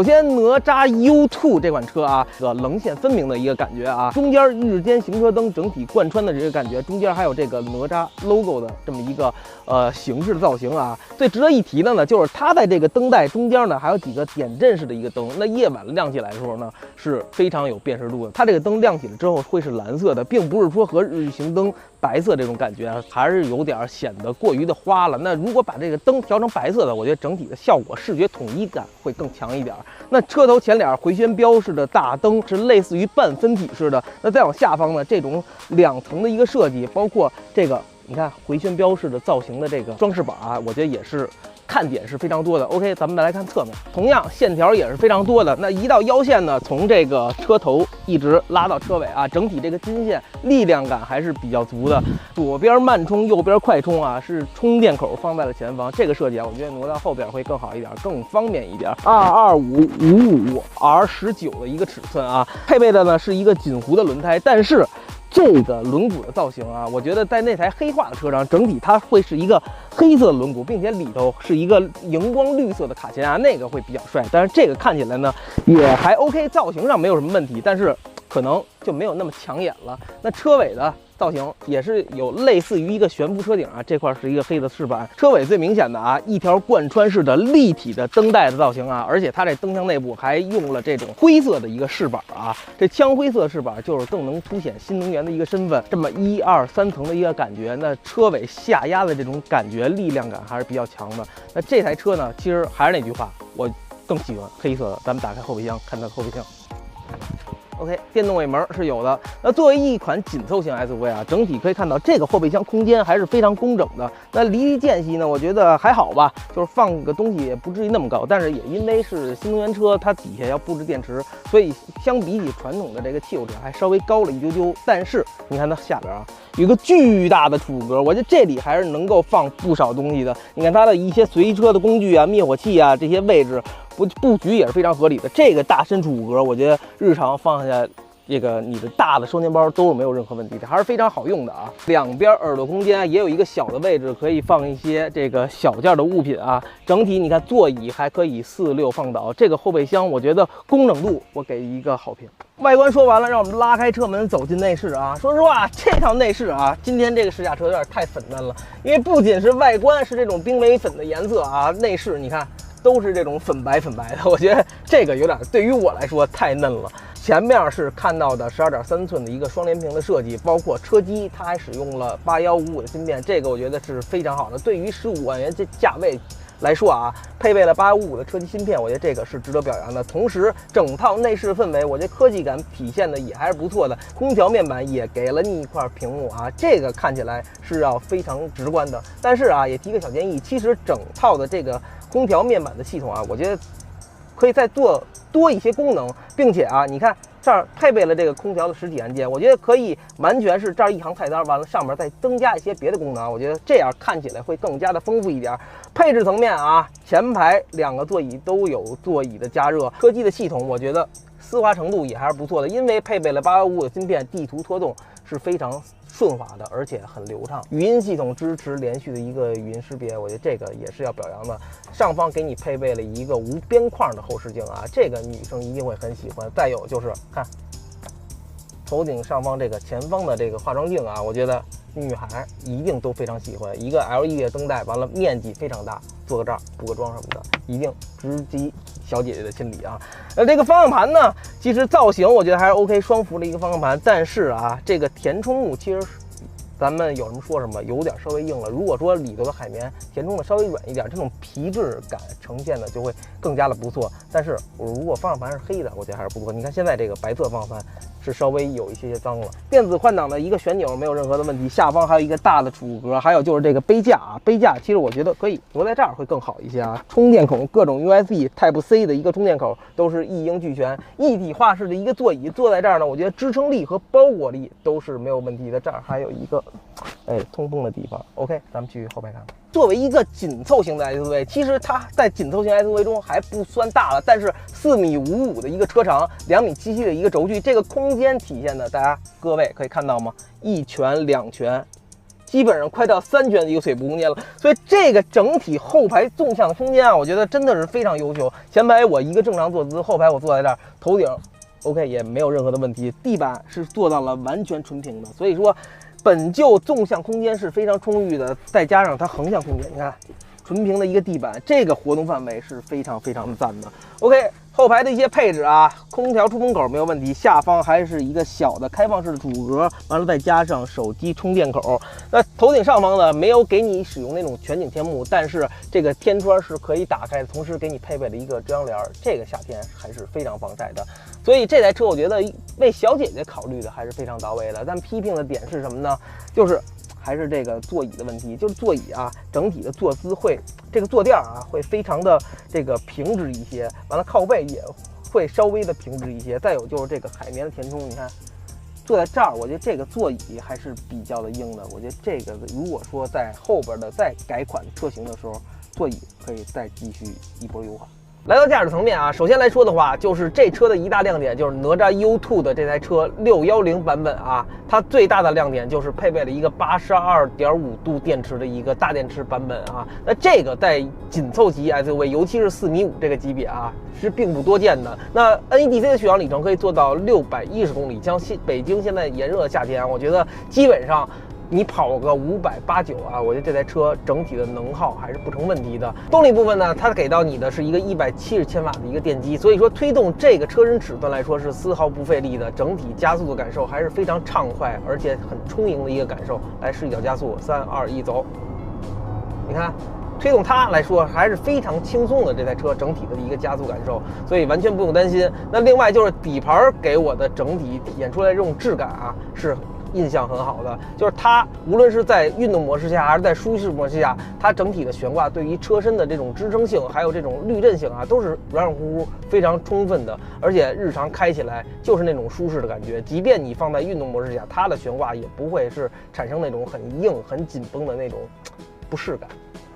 首先，哪吒 U2 这款车啊，棱线分明的一个感觉啊，中间日间行车灯整体贯穿的这个感觉，中间还有这个哪吒 logo 的这么一个形式的造型啊。最值得一提的呢，就是它在这个灯带中间呢，还有几个点阵式的一个灯，那夜晚亮起来的时候呢，是非常有辨识度的。它这个灯亮起来之后会是蓝色的，并不是说和日行灯白色这种感觉，还是有点显得过于的花了。那如果把这个灯调成白色的，我觉得整体的效果视觉统一感会更强一点。那车头前脸回旋标式的大灯是类似于半分体式的，那再往下方呢，这种两层的一个设计，包括这个你看回旋标式的造型的这个装饰板啊，我觉得也是看点是非常多的。OK， 咱们再来看侧面，同样线条也是非常多的。那一道腰线呢，从这个车头一直拉到车尾啊，整体这个金线力量感还是比较足的。左边慢充，右边快充啊，是充电口放在了前方。这个设计啊，我觉得挪到后边会更好一点，更方便一点。225/55R19的一个尺寸啊，配备的呢是一个锦湖的轮胎，但是这个轮毂的造型啊，我觉得在那台黑化的车上，整体它会是一个黑色的轮毂，并且里头是一个荧光绿色的卡钳啊，那个会比较帅。但是这个看起来呢也还 OK， 造型上没有什么问题，但是可能就没有那么抢眼了。那车尾的造型也是有类似于一个悬浮车顶啊，这块是一个黑的饰板。车尾最明显的啊，一条贯穿式的立体的灯带的造型啊，而且它这灯箱内部还用了这种灰色的一个饰板啊，这枪灰色饰板就是更能凸显新能源的一个身份。这么1、2、3层的一个感觉，那车尾下压的这种感觉，力量感还是比较强的。那这台车呢，其实还是那句话，我更喜欢黑色的。咱们打开后备箱，看它的后备箱。OK， 电动尾门是有的。那作为一款紧凑型 SUV 啊，整体可以看到这个后备箱空间还是非常工整的。那离地间隙呢，我觉得还好吧，就是放个东西也不至于那么高。但是也因为是新能源车，它底下要布置电池，所以相比起传统的这个汽油车还稍微高了一丢丢。但是你看它下边啊，有一个巨大的储物格，我觉得这里还是能够放不少东西的。你看它的一些随车的工具啊、灭火器啊这些位置。布局也是非常合理的。这个大身储物格，我觉得日常放下这个你的大的双肩包都是没有任何问题的，还是非常好用的啊。两边耳朵空间也有一个小的位置，可以放一些这个小件的物品啊。整体你看座椅还可以4、6放倒。这个后备箱我觉得工整度我给一个好评。外观说完了，让我们拉开车门走进内饰啊。说实话，这套内饰啊，今天这个试驾车有点太粉嫩了，因为不仅是外观是这种冰玫粉的颜色啊，内饰你看。都是这种粉白的，我觉得这个有点对于我来说太嫩了。前面是看到的12.3寸的一个双联屏的设计，包括车机它还使用了8155的芯片，这个我觉得是非常好的。对于15万元这价位来说啊，配备了8155的车机芯片，我觉得这个是值得表扬的。同时，整套内饰氛围，我觉得科技感体现的也还是不错的。空调面板也给了你一块屏幕啊，这个看起来是要非常直观的。但是啊，也提个小建议，其实整套的这个空调面板的系统啊，我觉得可以再做多一些功能，并且啊，你看这儿配备了这个空调的实体按键，我觉得可以完全是这儿一行菜单，完了上面再增加一些别的功能，我觉得这样看起来会更加的丰富一点。配置层面啊，前排2个座椅都有座椅的加热，车机的系统我觉得丝滑程度也还是不错的，因为配备了815的芯片，地图拖动是非常顺滑的，而且很流畅。语音系统支持连续的一个语音识别，我觉得这个也是要表扬的。上方给你配备了一个无边框的后视镜啊，这个女生一定会很喜欢。再有就是看头顶上方这个前方的这个化妆镜啊，我觉得女孩一定都非常喜欢。一个 LED 的灯带，完了面积非常大，做个这儿补个妆什么的，一定直击小姐姐的心理啊。这个方向盘呢，其实造型我觉得还是 OK， 双幅的一个方向盘，但是啊，这个填充物其实咱们有什么说什么，有点稍微硬了。如果说里头的海绵填充的稍微软一点，这种皮质感呈现的就会更加的不错。但是如果方向盘是黑的，我觉得还是不错。你看现在这个白色方向盘是稍微有一些脏了。电子换挡的一个旋钮没有任何的问题，下方还有一个大的储物格，还有就是这个杯架啊，杯架其实我觉得可以挪在这儿会更好一些啊。充电孔各种 USB、Type C 的一个充电口都是一应俱全，一体化式的一个座椅，坐在这儿呢，我觉得支撑力和包裹力都是没有问题的。这儿还有一个通风的地方。OK， 咱们去后排看。作为一个紧凑型的 SUV， 其实它在紧凑型 SUV 中还不算大了，但是4.55米的一个车长，2.77米的一个轴距，这个空间体现的，各位可以看到吗？一拳、2拳，基本上快到3圈的一个腿部空间了。所以这个整体后排纵向的空间啊，我觉得真的是非常优秀。前排我一个正常坐姿，后排我坐在这儿，头顶 OK 也没有任何的问题，地板是做到了完全纯平的，所以说本就纵向空间是非常充裕的，再加上它横向空间，你看纯平的一个地板，这个活动范围是非常的赞的。OK， 后排的一些配置啊，空调出风口没有问题，下方还是一个小的开放式的主格，完了再加上手机充电口。那头顶上方呢，没有给你使用那种全景天幕，但是这个天窗是可以打开的，同时给你配备了一个遮阳帘，这个夏天还是非常防晒的。所以这台车我觉得为小姐姐考虑的还是非常到位的。但批评的点是什么呢？就是还是这个座椅的问题，就是座椅啊，整体的坐姿会，这个坐垫啊会非常的这个平直一些，完了靠背也会稍微的平直一些。再有就是这个海绵的填充，你看坐在这儿，我觉得这个座椅还是比较的硬的。我觉得这个如果说在后边的再改款车型的时候，座椅可以再继续一波优化。来到驾驶层面啊，首先来说的话，就是这车的一大亮点就是哪吒 U2 的这台车610版本啊，它最大的亮点就是配备了一个82.5度电池的一个大电池版本啊。那这个在紧凑级 SUV， 尤其是4.5米这个级别啊，是并不多见的。那 NEDC 的续航里程可以做到610公里，像北京现在炎热的夏天，我觉得基本上你跑个589啊，我觉得这台车整体的能耗还是不成问题的。动力部分呢，它给到你的是一个170千瓦的一个电机，所以说推动这个车身尺寸来说是丝毫不费力的，整体加速的感受还是非常畅快，而且很充盈的一个感受。来试一脚加速，3、2、1，走！你看。推动它来说还是非常轻松的，这台车整体的一个加速感受，所以完全不用担心。那另外就是底盘给我的整体体现出来这种质感啊，是印象很好的。就是它无论是在运动模式下还是在舒适模式下，它整体的悬挂对于车身的这种支撑性还有这种滤震性啊，都是软软乎乎非常充分的，而且日常开起来就是那种舒适的感觉。即便你放在运动模式下，它的悬挂也不会是产生那种很硬很紧绷的那种不适感。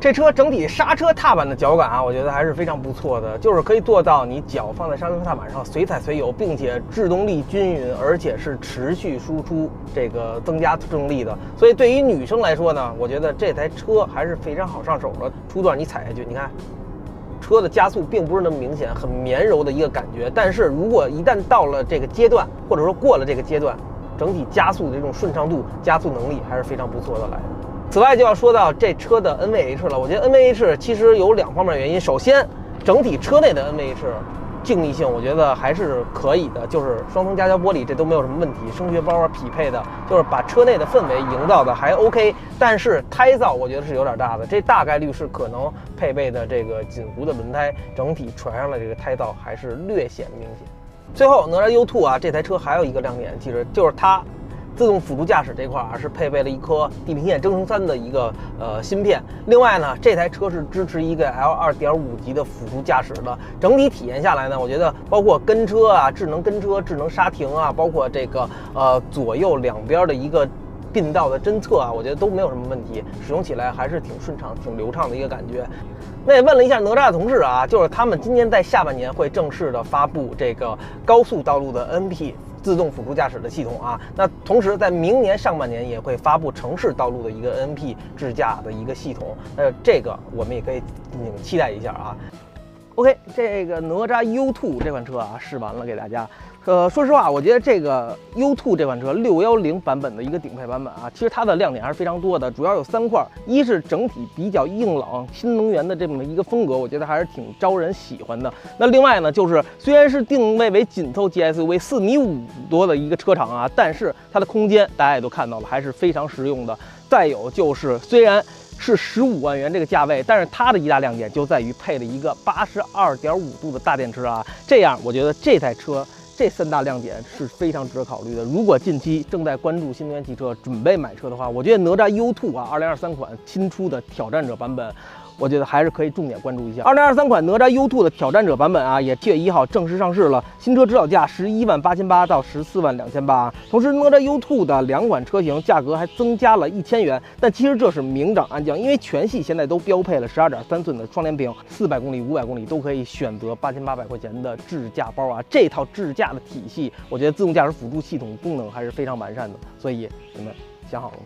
这车整体刹车踏板的脚感啊，我觉得还是非常不错的，就是可以做到你脚放在刹车踏板上随踩随有，并且制动力均匀，而且是持续输出这个增加制动力的。所以对于女生来说呢，我觉得这台车还是非常好上手的。初段你踩下去，你看车的加速并不是那么明显，很绵柔的一个感觉。但是如果一旦到了这个阶段，或者说过了这个阶段，整体加速的这种顺畅度、加速能力还是非常不错的来的。此外就要说到这车的 NVH 了，我觉得 NVH 其实有2方面原因。首先，整体车内的 NVH 静谧性我觉得还是可以的，就是双层夹胶玻璃这都没有什么问题，声学包啊匹配的，就是把车内的氛围营造的还 OK。但是胎噪我觉得是有点大的，这大概率是可能配备的这个锦湖的轮胎，整体传上来这个胎噪还是略显明显。最后哪吒 U2 啊，这台车还有一个亮点，其实就是它自动辅助驾驶这块啊，是配备了一颗地平线增程3的一个芯片。另外呢，这台车是支持一个 L2.5 级的辅助驾驶的。整体体验下来呢，我觉得包括跟车啊、智能跟车、智能刹停啊，包括这个左右两边的一个并道的侦测啊，我觉得都没有什么问题，使用起来还是挺顺畅、挺流畅的一个感觉。那也问了一下哪吒的同事啊，就是他们今年在下半年会正式的发布这个高速道路的 NP。自动辅助驾驶的系统啊，那同时在明年上半年也会发布城市道路的一个 NP 智驾的一个系统，这个我们也可以期待一下啊。OK， 这个哪吒 U2 这款车啊试完了给大家。说实话，我觉得这个 U2 这款车610版本的一个顶配版本啊，其实它的亮点还是非常多的，主要有3块。一是整体比较硬朗、新能源的这么一个风格，我觉得还是挺招人喜欢的。那另外呢，就是虽然是定位为紧凑级 SUV 4.5米多的一个车长啊，但是它的空间大家也都看到了，还是非常实用的。再有就是虽然是15万元这个价位，但是它的一大亮点就在于配了一个82.5度的大电池啊，这样我觉得这台车这3大亮点是非常值得考虑的。如果近期正在关注新能源汽车，准备买车的话，我觉得哪吒 U2 啊，2023款新出的挑战者版本，我觉得还是可以重点关注一下。2023款哪吒 U2 的挑战者版本啊，也7月1号正式上市了，新车指导价11.88000到14.2800。同时，哪吒 U2 的2款车型价格还增加了1000元，但其实这是明涨暗降，因为全系现在都标配了12.3寸的双联屏，400公里、500公里都可以选择8800块钱的智驾包啊。这套智驾的体系，我觉得自动驾驶辅助系统功能还是非常完善的，所以你们想好了吗？